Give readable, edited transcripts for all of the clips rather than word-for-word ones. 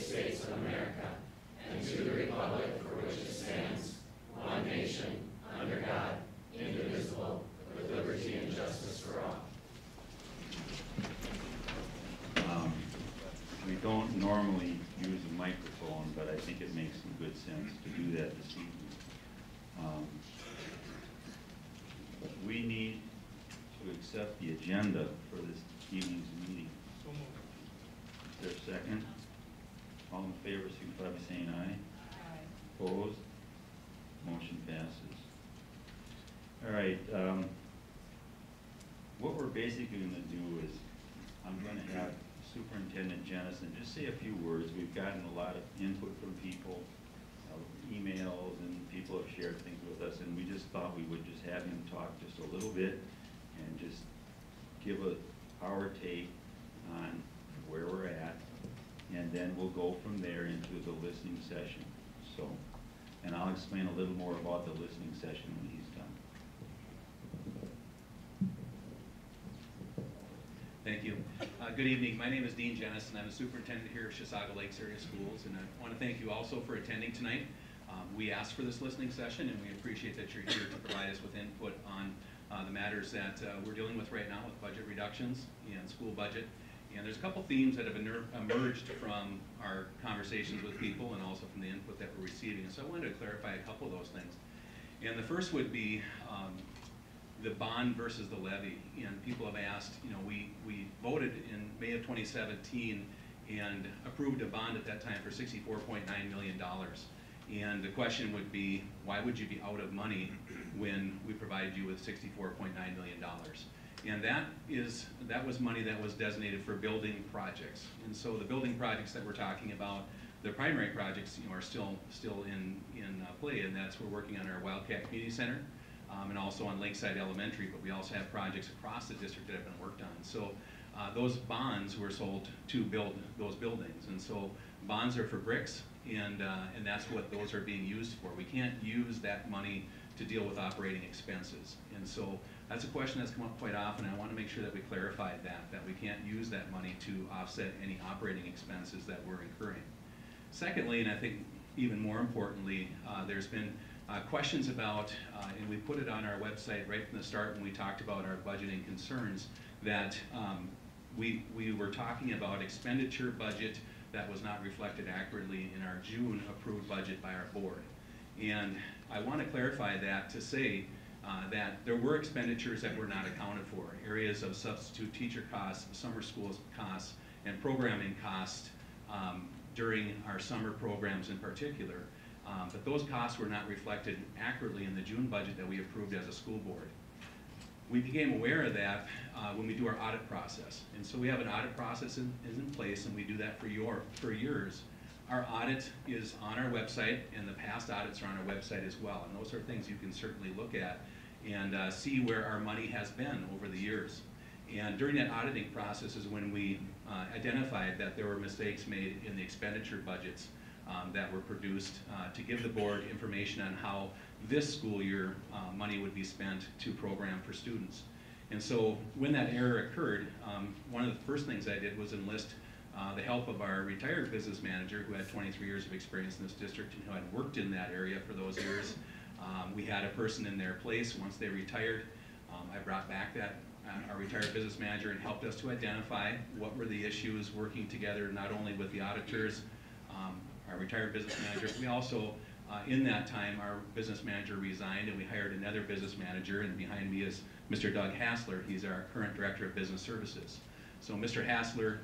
States of America and to the republic for which it stands, one nation, under God, indivisible, with liberty and justice for all. We don't normally use a microphone, but I think it makes some good sense to do that this evening. We need to accept the agenda for this evening's meeting. So moved. Is there a second? All in favor, signify by saying aye. Aye. Opposed? Motion passes. All right. What we're basically going to do is I'm going to have Superintendent Janis and just say a few words. We've gotten a lot of input from people, emails, and people have shared things with us, and we just thought we would just have him talk just a little bit and just give our take on where we're at, and then we'll go from there into the listening session. So, and I'll explain a little more about the listening session when he's done. Thank you. Good evening. My name is Dean Janis, and I'm the superintendent here of Chisago Lakes Area Schools. And I want to thank you also for attending tonight. We asked for this listening session, and we appreciate that you're here to provide us with input on the matters that we're dealing with right now with budget reductions and school budget. And there's a couple themes that have emerged from our conversations with people and also from the input that we're receiving. And so I wanted to clarify a couple of those things. And the first would be the bond versus the levy. And people have asked, you know, we voted in May of 2017 and approved a bond at that time for $64.9 million. And the question would be, why would you be out of money when we provided you with $64.9 million? And that was money that was designated for building projects. And so the building projects that we're talking about, the primary projects, you know, are still in play, and that's we're working on our Wildcat Community Center and also on Lakeside Elementary, but we also have projects across the district that have been worked on. So those bonds were sold to build those buildings, and so bonds are for bricks, and that's what those are being used for. We can't use that money to deal with operating expenses, and so that's a question that's come up quite often. And I want to make sure that we clarified that we can't use that money to offset any operating expenses that we're incurring. Secondly, and I think even more importantly, there's been questions about, and we put it on our website right from the start when we talked about our budgeting concerns, that we were talking about expenditure budget that was not reflected accurately in our June approved budget by our board. And I want to clarify that to say that there were expenditures that were not accounted for, areas of substitute teacher costs, summer schools costs, and programming costs during our summer programs in particular. But those costs were not reflected accurately in the June budget that we approved as a school board. We became aware of that when we do our audit process. And so we have an audit process in place, and we do that for years. Our audit is on our website, and the past audits are on our website as well. And those are things you can certainly look at and see where our money has been over the years. And during that auditing process is when we identified that there were mistakes made in the expenditure budgets that were produced to give the board information on how this school year money would be spent to program for students. And so when that error occurred, one of the first things I did was enlist the help of our retired business manager, who had 23 years of experience in this district and who had worked in that area for those years. We had a person in their place once they retired. I brought back our retired business manager and helped us to identify what were the issues, working together not only with the auditors, our retired business manager. We also, in that time, our business manager resigned and we hired another business manager, and behind me is Mr. Doug Hassler. He's our current Director of Business Services. So Mr. Hassler,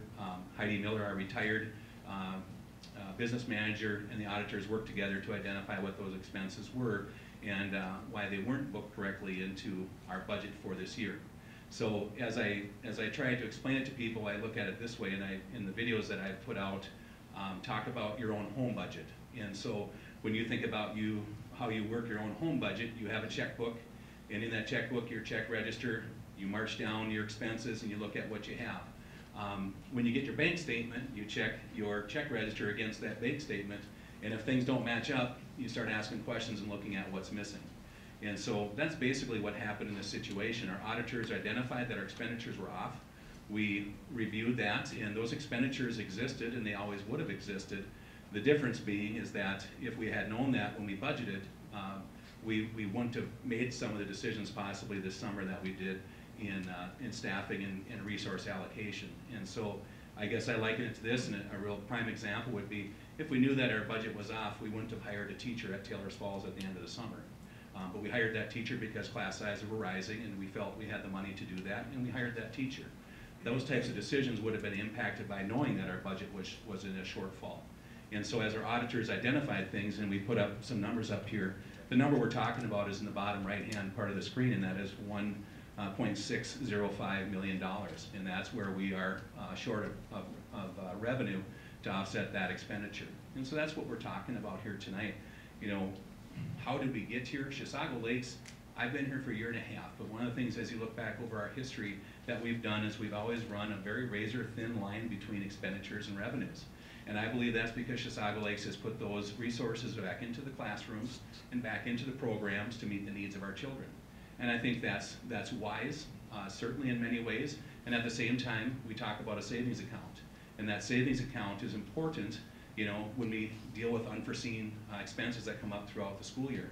Heidi Miller, our retired business manager, and the auditors worked together to identify what those expenses were and why they weren't booked correctly into our budget for this year. So as I try to explain it to people, I look at it this way, and in the videos that I've put out, talk about your own home budget. And so when you think about how you work your own home budget, you have a checkbook, and in that checkbook, your check register, you march down your expenses and you look at what you have. When you get your bank statement, you check your check register against that bank statement, and if things don't match up, you start asking questions and looking at what's missing. And so that's basically what happened in this situation. Our auditors identified that our expenditures were off. we reviewed that, and those expenditures existed, and they always would have existed. The difference being is that if we had known that when we budgeted, we wouldn't have made some of the decisions possibly this summer that we did in staffing and resource allocation. And so I guess I liken it to this, and a real prime example would be if we knew that our budget was off, we wouldn't have hired a teacher at Taylor's Falls at the end of the summer. But we hired that teacher because class sizes were rising, and we felt we had the money to do that, and we hired that teacher. Those types of decisions would have been impacted by knowing that our budget was in a shortfall. And so as our auditors identified things, and we put up some numbers up here, the number we're talking about is in the bottom right-hand part of the screen, and that is $1.605 million. And that's where we are short of revenue to offset that expenditure. And so that's what we're talking about here tonight. You know, how did we get here? Chisago Lakes, I've been here for a year and a half, but one of the things as you look back over our history that we've done is we've always run a very razor-thin line between expenditures and revenues. And I believe that's because Chisago Lakes has put those resources back into the classrooms and back into the programs to meet the needs of our children. And I think that's wise, certainly in many ways. And at the same time, we talk about a savings account. And that savings account is important, you know, when we deal with unforeseen expenses that come up throughout the school year.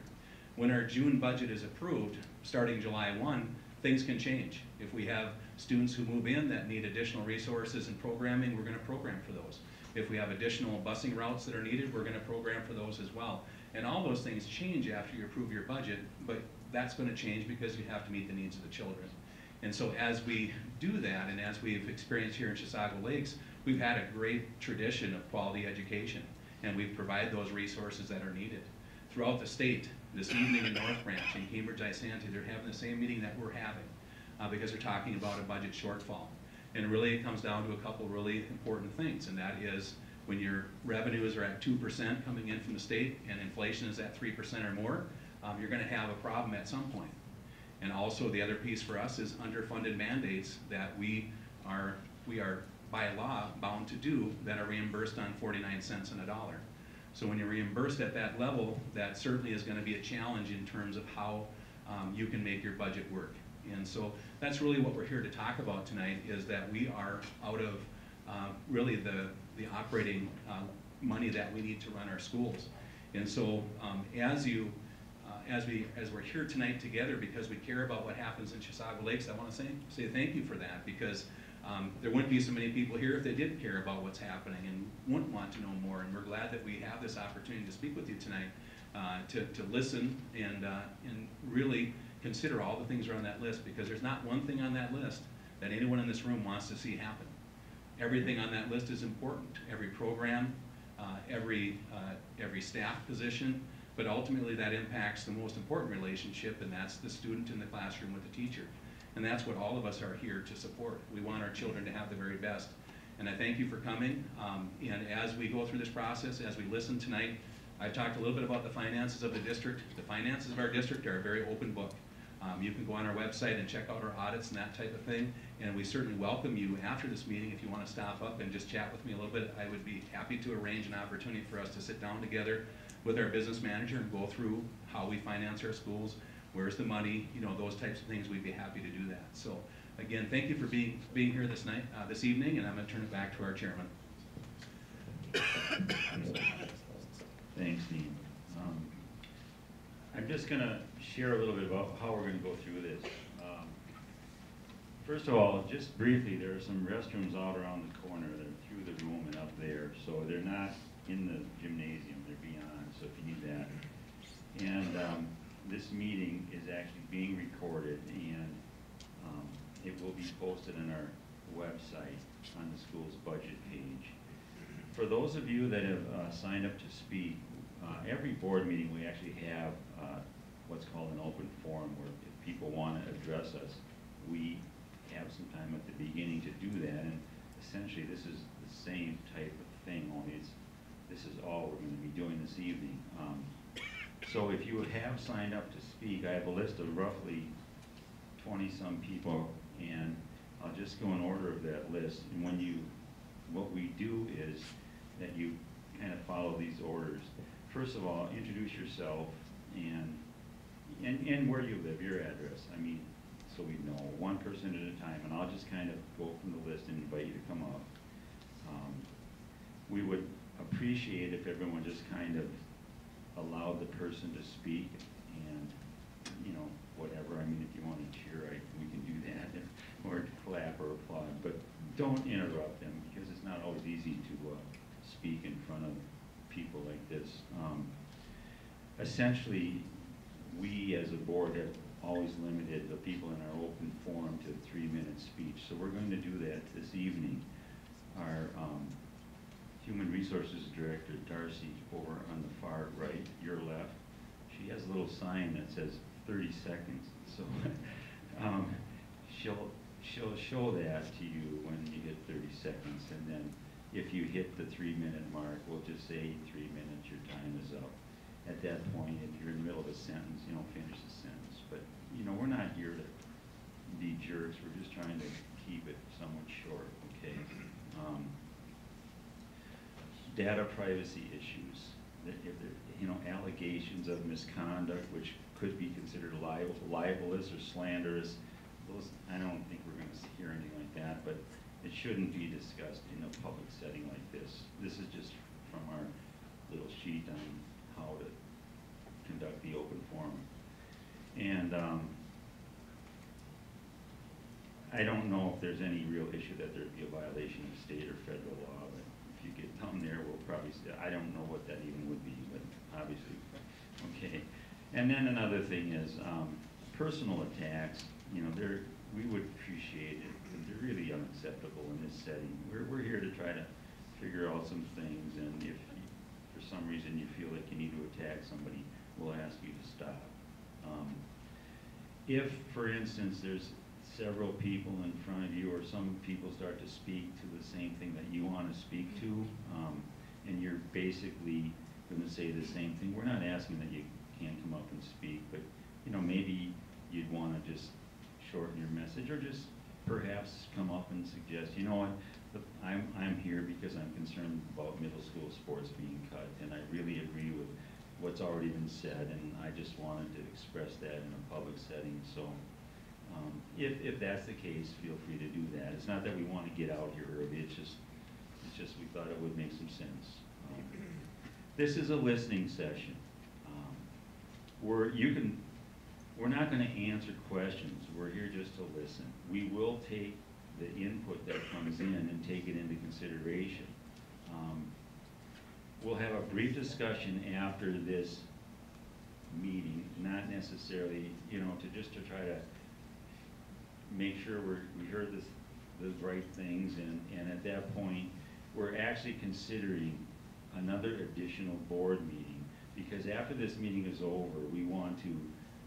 When our June budget is approved, starting July 1, things can change. If we have students who move in that need additional resources and programming, we're going to program for those. If we have additional busing routes that are needed, we're going to program for those as well. And all those things change after you approve your budget, but that's going to change because you have to meet the needs of the children. And so as we do that, and as we've experienced here in Chisago Lakes, we've had a great tradition of quality education, and we provide those resources that are needed. Throughout the state, this evening in North Branch, in Cambridge-Isanti, they're having the same meeting that we're having because they're talking about a budget shortfall. And really it comes down to a couple really important things, and that is when your revenues are at 2% coming in from the state and inflation is at 3% or more, you're going to have a problem at some point. And also the other piece for us is underfunded mandates that we are by law bound to do that are reimbursed on 49 cents on a dollar. So when you're reimbursed at that level, that certainly is going to be a challenge in terms of how you can make your budget work. And so that's really what we're here to talk about tonight, is that we are out of really the operating money that we need to run our schools. And so as we're here tonight together because we care about what happens in Chisago Lakes, I want to say thank you for that, because there wouldn't be so many people here if they didn't care about what's happening and wouldn't want to know more. And we're glad that we have this opportunity to speak with you tonight, to listen and really consider all the things that are on that list, because there's not one thing on that list that anyone in this room wants to see happen. Everything on that list is important. Every program, every staff position, but ultimately that impacts the most important relationship, and that's the student in the classroom with the teacher. And that's what all of us are here to support. We want our children to have the very best. And I thank you for coming. And as we go through this process, as we listen tonight, I've talked a little bit about the finances of the district. The finances of our district are a very open book. You can go on our website and check out our audits and that type of thing. And we certainly welcome you after this meeting if you want to stop up and just chat with me a little bit. I would be happy to arrange an opportunity for us to sit down together with our business manager and go through how we finance our schools, where's the money, you know, those types of things. We'd be happy to do that. So again, thank you for being here this evening, and I'm going to turn it back to our chairman. Thanks, Dean. I'm just going to share a little bit about how we're going to go through this. First of all, just briefly, there are some restrooms out around the corner that are through the room and up there, so they're not in the gymnasium, they're beyond, so if you need that. And this meeting is actually being recorded, and it will be posted on our website on the school's budget page. For those of you that have signed up to speak, every board meeting we actually have what's called an open forum, where if people want to address us, we have some time at the beginning to do that. And essentially this is the same type of thing, only this is all we're going to be doing this evening. So if you have signed up to speak, I have a list of roughly 20-some people, and I'll just go in order of that list. And what we do is that you kind of follow these orders. First of all, introduce yourself and where you live, your address. I mean, so we know, one person at a time, and I'll just kind of go from the list and invite you to come up. We would appreciate if everyone just kind of allowed the person to speak and, you know, whatever. I mean, if you want to cheer, we can do that, or clap or applaud, but don't interrupt them, because it's not always easy to speak in front of people like this. Essentially, we as a board have always limited the people in our open forum to a 3-minute speech, so we're going to do that this evening. Our Human Resources Director, Darcy, over on the far right, your left, she has a little sign that says 30 seconds. So she'll show that to you when you hit 30 seconds, and then if you hit the 3-minute mark, we'll just say 3 minutes, your time is up. At that point, if you're in the middle of a sentence, you know, finish the sentence. But, you know, we're not here to be jerks. We're just trying to keep it somewhat short, okay? Data privacy issues, if there, you know, allegations of misconduct, which could be considered libelous or slanderous, those, I don't think we're going to hear anything like that, but it shouldn't be discussed in a public setting like this. This is just from our little sheet on how to conduct the open forum. And I don't know if there's any real issue that there'd be a violation of state or federal law, but if you get down there, we'll probably say, I don't know what that even would be, but obviously, okay. And then another thing is personal attacks. You know, we would appreciate it. They're really unacceptable in this setting. We're here to try to figure out some things, and if for some reason you feel like you need to attack somebody, we'll ask you to stop. If, for instance, there's several people in front of you, or some people start to speak to the same thing that you want to speak to, and you're basically going to say the same thing, we're not asking that you can't come up and speak, but, you know, maybe you'd want to just shorten your message, or just perhaps come up and suggest, you know what, I'm here because I'm concerned about middle school sports being cut, and I really agree with what's already been said, and I just wanted to express that in a public setting. So if that's the case, feel free to do that. It's not that we want to get out here early, it's just we thought it would make some sense. This is a listening session. We're not going to answer questions. We're here just to listen. We will take the input that comes in and take it into consideration. We'll have a brief discussion after this meeting, not necessarily, you know, to try to make sure we heard the right things, and at that point, we're actually considering another additional board meeting, because after this meeting is over, we want to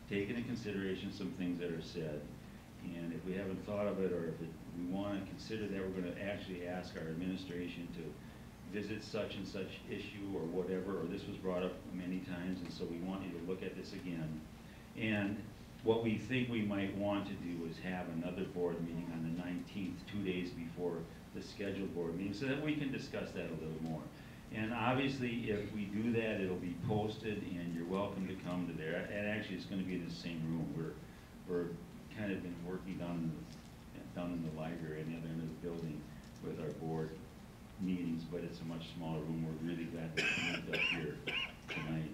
take into consideration some things that are said, and if we haven't thought of it, or if we want to consider that, we're going to actually ask our administration to visit such and such issue or whatever, or this was brought up many times, and so we want you to look at this again. And what we think we might want to do is have another board meeting on the 19th, 2 days before the scheduled board meeting, so that we can discuss that a little more. And obviously, if we do that, it'll be posted, and you're welcome to come to there. And actually, it's going to be in the same room. We're kind of been working down in the library on the other end of the building with our board meetings, but it's a much smaller room. We're really glad that we moved up here tonight.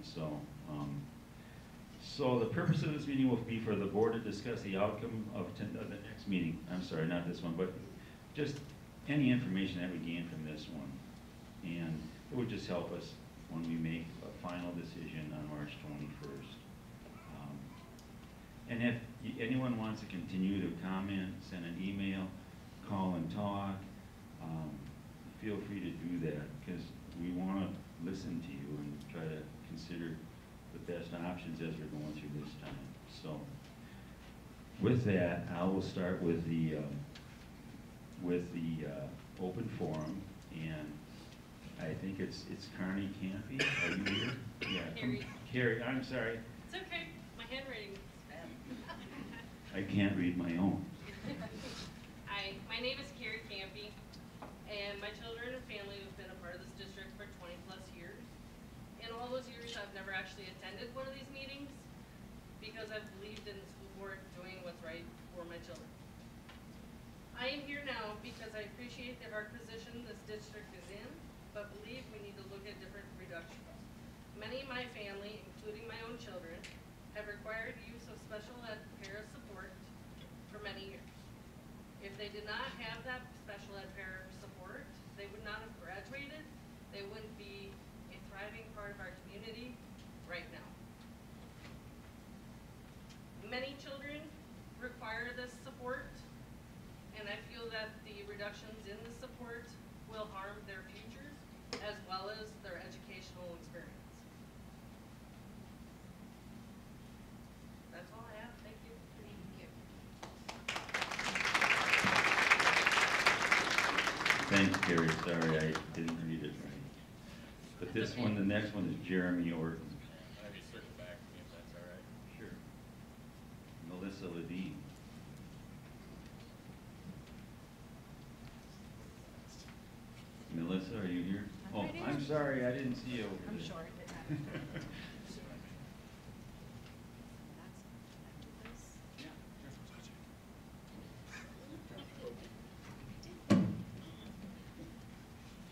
So the purpose of this meeting will be for the board to discuss the outcome of the next meeting. I'm sorry, not this one, but just any information that we gain from this one. And it would just help us when we make a final decision on March 21st. And if anyone wants to continue to comment, send an email, call and talk, feel free to do that, because we want to listen to you and try to consider the best options as we're going through this time. So with that, I will start with the open forum, and I think it's Carney Campy. Are you here? Yeah. Carrie. Carrie, I'm sorry. It's okay. My handwriting is bad. I can't read my own. Hi, my name is Carrie Campy, and my children and family have been a part of this district for 20 plus years. In all those years, I've never actually attended one of these meetings because I've believed in the school board doing what's right for children. I am here now because I appreciate the hard position this district is in, but believe we need to look at different reductions. Many in my family, including my own children, have required use of special ed para support for many years. If they did not have that special ed para support, they would not have graduated. They wouldn't be a thriving part of our community right now. Many children require this support, and I feel that the reductions in the support will harm their futures as well as their educational experience. That's all I have. Thank you. Thanks, Carrie. Sorry, I didn't read it right. But this one, the next one is Jeremy Orton. Have you circle back to me if that's all right? Sure. Melissa Levine. Melissa, are you here? Oh, I'm sorry, I didn't see you over there. I'm short. It matters.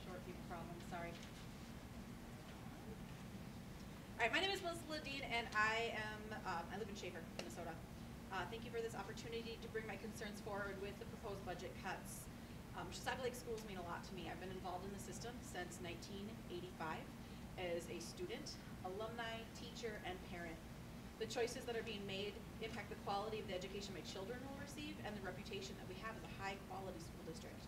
Short people problem, sorry. All right, my name is Melissa Ledeen, and I live in Schaefer, Minnesota. Thank you for this opportunity to bring my concerns forward with the proposed budget cuts. Chisago Lake schools mean a lot to me. I've been involved in the system since 1985 as a student, alumni, teacher, and parent. The choices that are being made impact the quality of the education my children will receive and the reputation that we have as a high-quality school district.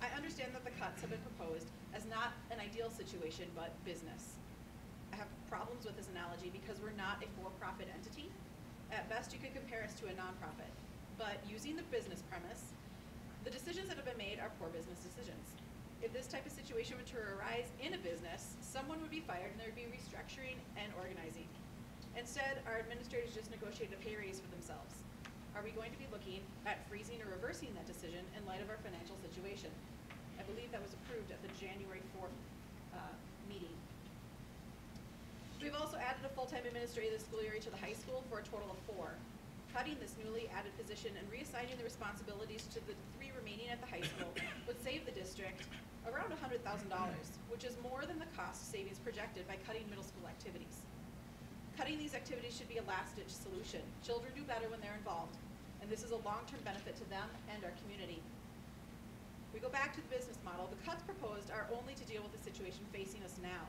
I understand that the cuts have been proposed as not an ideal situation, but business. I have problems with this analogy because we're not a for-profit entity. At best, you could compare us to a nonprofit. But using the business premise, the decisions that have been made are poor business decisions. If this type of situation were to arise in a business, someone would be fired and there would be restructuring and organizing. Instead, our administrators just negotiated a pay raise for themselves. Are we going to be looking at freezing or reversing that decision in light of our financial situation? I believe that was approved at the January 4th meeting. We've also added a full-time administrator this school year to the high school for a total of 4. Cutting this newly added position and reassigning the responsibilities to the 3 remaining at the high school would save the district around $100,000, which is more than the cost savings projected by cutting middle school activities. Cutting these activities should be a last-ditch solution. Children do better when they're involved, and this is a long-term benefit to them and our community. We go back to the business model. The cuts proposed are only to deal with the situation facing us now.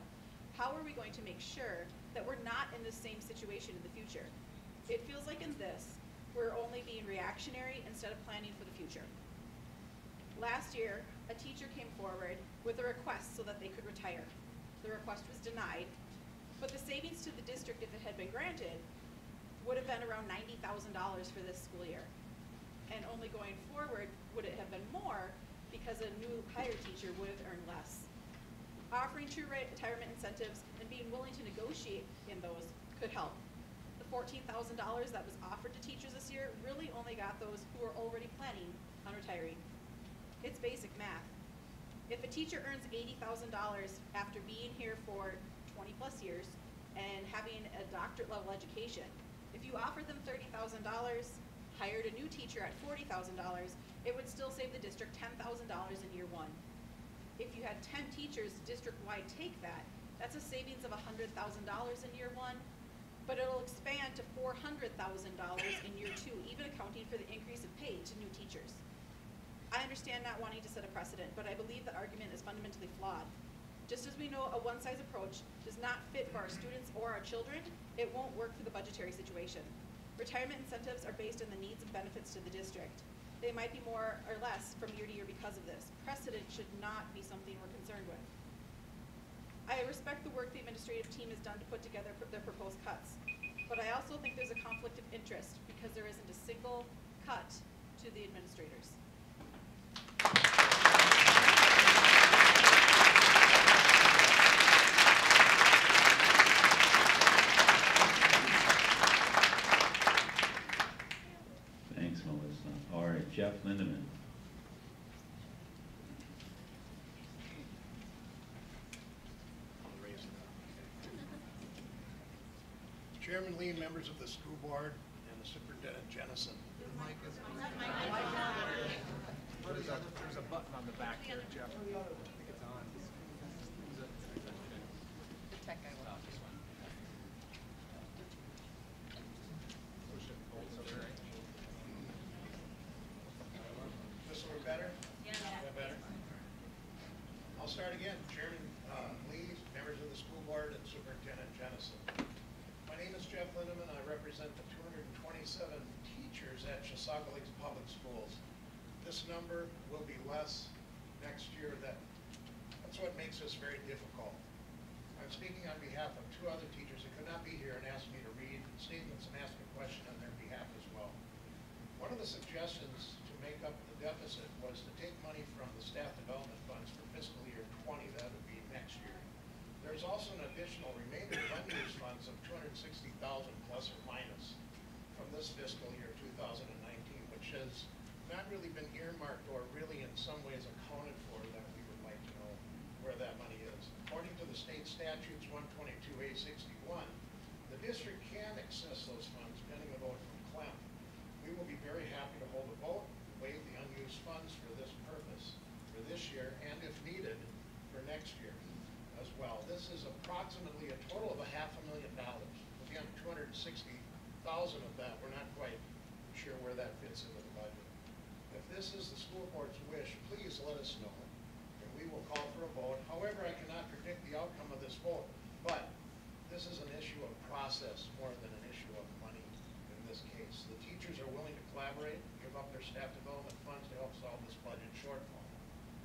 How are we going to make sure that we're not in the same situation in the future? It feels like in this, we're only being reactionary instead of planning for the future. Last year, a teacher came forward with a request so that they could retire. The request was denied, but the savings to the district, if it had been granted, would have been around $90,000 for this school year. And only going forward would it have been more because a new hired teacher would have earned less. Offering true retirement incentives and being willing to negotiate in those could help. The $14,000 that was offered to teachers this year really only got those who are already planning on retiring. It's basic math. If a teacher earns $80,000 after being here for 20 plus years and having a doctorate level education, if you offered them $30,000, hired a new teacher at $40,000, it would still save the district $10,000 in year 1. If you had 10 teachers district-wide take that, that's a savings of $100,000 in year 1, but it'll expand to $400,000 in year 2, even accounting for the increase of pay to new teachers. I understand not wanting to set a precedent, but I believe that argument is fundamentally flawed. Just as we know a one-size approach does not fit for our students or our children, it won't work for the budgetary situation. Retirement incentives are based on the needs and benefits to the district. They might be more or less from year to year because of this. Precedent should not be something we're concerned with. I respect the work the administrative team has done to put together their proposed cuts, but I also think there's a conflict of interest because there isn't a single cut to the administrators. Thanks, Melissa. All right, Jeff Linderman. Chairman Lee, members of the school board, and the Superintendent Janis, There's a button on the back there, Jeff. I think it's on. The tech guy will. Push it, hold something, right? This one better? Yeah. That better? I'll start again. Chairman Lee, members of the school board, and Superintendent Janis. My name is Jeff Linderman. I represent the 227 teachers at Chisago Lakes Public Schools. This number will be less next year. That's what makes this very difficult. I'm speaking on behalf of two other teachers that could not be here and asked me to read statements and ask a question on their behalf as well. One of the suggestions to make up the deficit was to take money from the staff development funds for fiscal year 20, that would be next year. There's also an additional remainder of unused funds of $260,000 plus or minus from this fiscal year 2019, which has not really been earmarked or really in some ways accounted for, that we would like to know where that money is. According to the state statutes 122A61, the district can access those funds pending a vote from Clem. We will be very happy to hold a vote, waive the unused funds for this purpose for this year, and if needed, for next year as well. This is approximately a total of $500,000. Again, $260,000 of that, we're not quite sure where that fits into the budget. If this is the school board's wish, please let us know, and we will call for a vote. However, I cannot predict the outcome of this vote, but this is an issue of process more than an issue of money in this case. The teachers are willing to collaborate, give up their staff development funds to help solve this budget shortfall.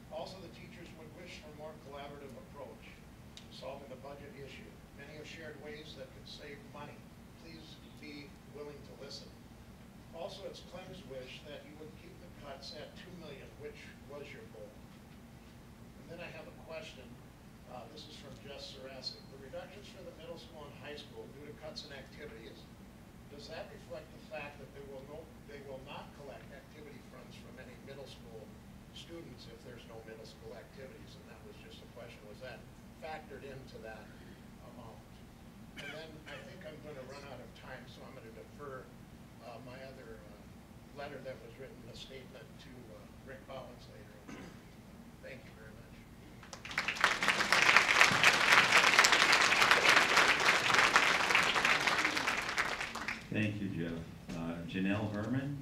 Also, the teachers would wish for a more collaborative approach to solving the budget issue. Many have shared ways that could save money. Please be willing to listen. Also, it's Clem's wish that you would keep the cuts at $2 million, which was your goal. And then I have a question. This is from Jess Sarasic. The reductions for the middle school and high school due to cuts in activities, does that reflect the fact that they will not collect activity funds from any middle school students if there's no middle school activities? And that was just a question. Was that factored into that amount? And then I think I'm going to run out of time, so I'm going to defer my other letter that was written, a statement to Rick Bowens later. Thank you very much. Thank you, Jeff. Janelle Herman?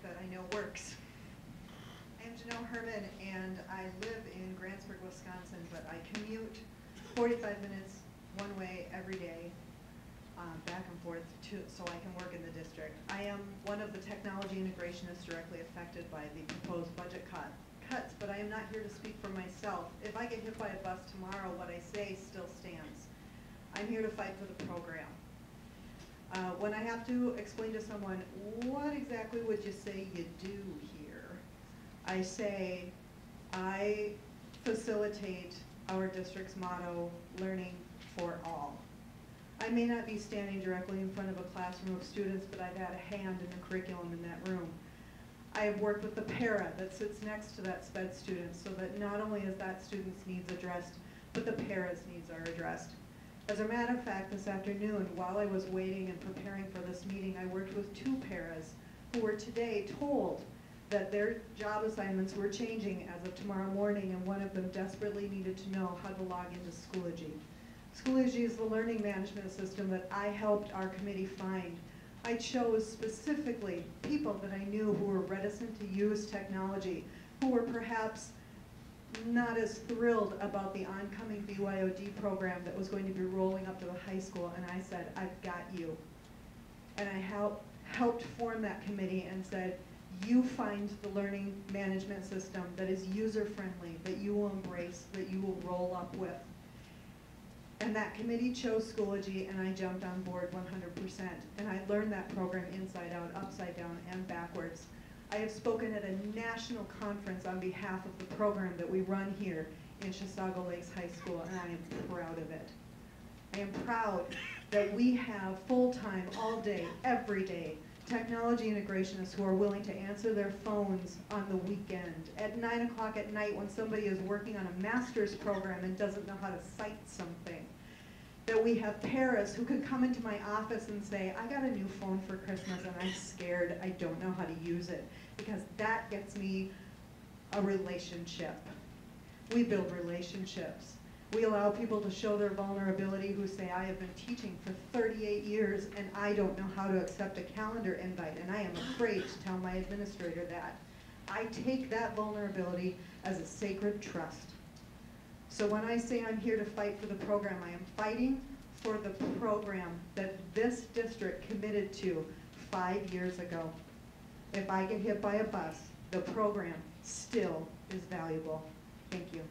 That I know works. I am Janelle Herman, and I live in Grantsburg, Wisconsin, but I commute 45 minutes one way every day, back and forth, so I can work in the district. I am one of the technology integrationists directly affected by the proposed budget cuts, but I am not here to speak for myself. If I get hit by a bus tomorrow, what I say still stands. I'm here to fight for the program. When I have to explain to someone, what exactly would you say you do here? I say, I facilitate our district's motto, learning for all. I may not be standing directly in front of a classroom of students, but I've had a hand in the curriculum in that room. I have worked with the para that sits next to that SPED student so that not only is that student's needs addressed, but the para's needs are addressed. As a matter of fact, this afternoon, while I was waiting and preparing for this meeting, I worked with two paras who were today told that their job assignments were changing as of tomorrow morning, and one of them desperately needed to know how to log into Schoology. Schoology is the learning management system that I helped our committee find. I chose specifically people that I knew who were reticent to use technology, who were perhaps not as thrilled about the oncoming BYOD program that was going to be rolling up to the high school, and I said, I've got you. And I helped form that committee and said, you find the learning management system that is user-friendly, that you will embrace, that you will roll up with. And that committee chose Schoology, and I jumped on board 100%. And I learned that program inside out, upside down, and backwards. I have spoken at a national conference on behalf of the program that we run here in Chisago Lakes High School, and I am proud of it. I am proud that we have full-time, all day, every day, technology integrationists who are willing to answer their phones on the weekend, at 9 o'clock at night when somebody is working on a master's program and doesn't know how to cite something. That we have Paris who could come into my office and say, I got a new phone for Christmas and I'm scared, I don't know how to use it, because that gets me a relationship. We build relationships. We allow people to show their vulnerability who say, I have been teaching for 38 years and I don't know how to accept a calendar invite and I am afraid to tell my administrator that. I take that vulnerability as a sacred trust. So when I say I'm here to fight for the program, I am fighting for the program that this district committed to 5 years ago. If I get hit by a bus, the program still is valuable. Thank you.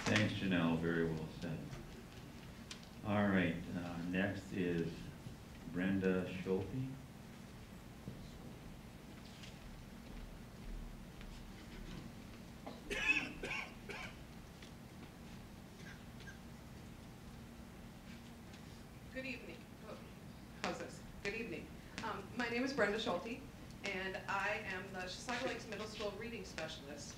Thanks, Janelle, very well said. All right, next is Brenda Schulte. Good evening. Oh, how's this? Good evening. My name is Brenda Schulte, and I am the Chisago Lakes Middle School reading specialist.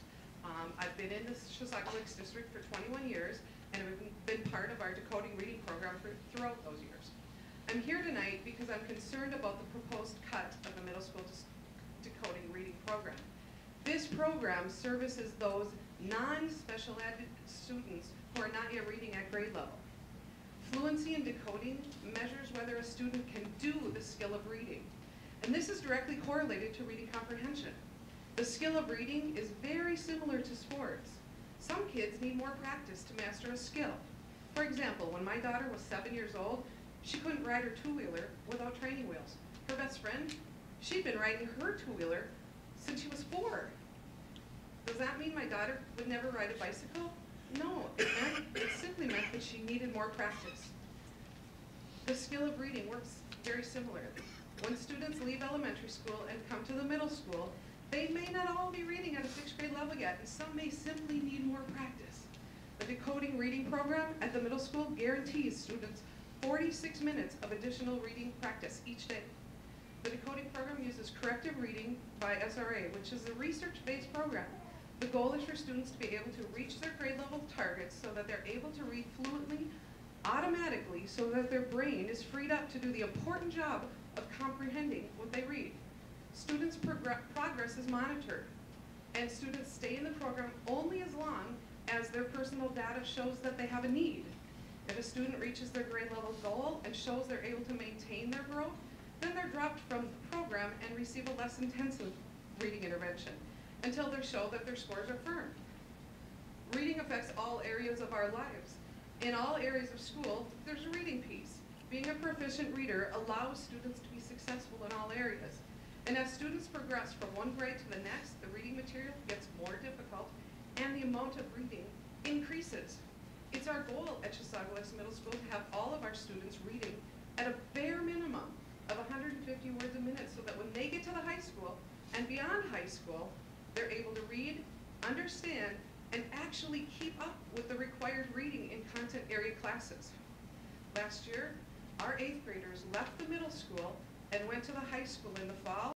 I've been in the Chisago Lakes district for 21 years, and I've been part of our decoding reading program throughout those years. I'm here tonight because I'm concerned about the proposed cut of the middle school decoding reading program. This program services those non-special ed students who are not yet reading at grade level. Fluency in decoding measures whether a student can do the skill of reading, and this is directly correlated to reading comprehension. The skill of reading is very similar to sports. Some kids need more practice to master a skill. For example, when my daughter was 7 years old, she couldn't ride her two-wheeler without training wheels. Her best friend, she'd been riding her two-wheeler since she was 4. Does that mean my daughter would never ride a bicycle? No, it simply meant that she needed more practice. The skill of reading works very similarly. When students leave elementary school and come to the middle school, they may not all be reading at a 6th grade level yet, and some may simply need more practice. The decoding reading program at the middle school guarantees students 46 minutes of additional reading practice each day. The decoding program uses corrective reading by SRA, which is a research-based program. The goal is for students to be able to reach their grade level targets so that they're able to read fluently, automatically, so that their brain is freed up to do the important job of comprehending what they read. Students' progress is monitored, and students stay in the program only as long as their personal data shows that they have a need. If a student reaches their grade level goal and shows they're able to maintain their growth, then they're dropped from the program and receive a less intensive reading intervention until they show that their scores are firm. Reading affects all areas of our lives. In all areas of school, there's a reading piece. Being a proficient reader allows students to be successful in all areas. And as students progress from one grade to the next, the reading material gets more difficult and the amount of reading increases. It's our goal at Chisago Lakes Middle School to have all of our students reading at a bare minimum of 150 words a minute so that when they get to the high school and beyond high school, they're able to read, understand, and actually keep up with the required reading in content area classes. Last year, our 8th graders left the middle school and went to the high school in the fall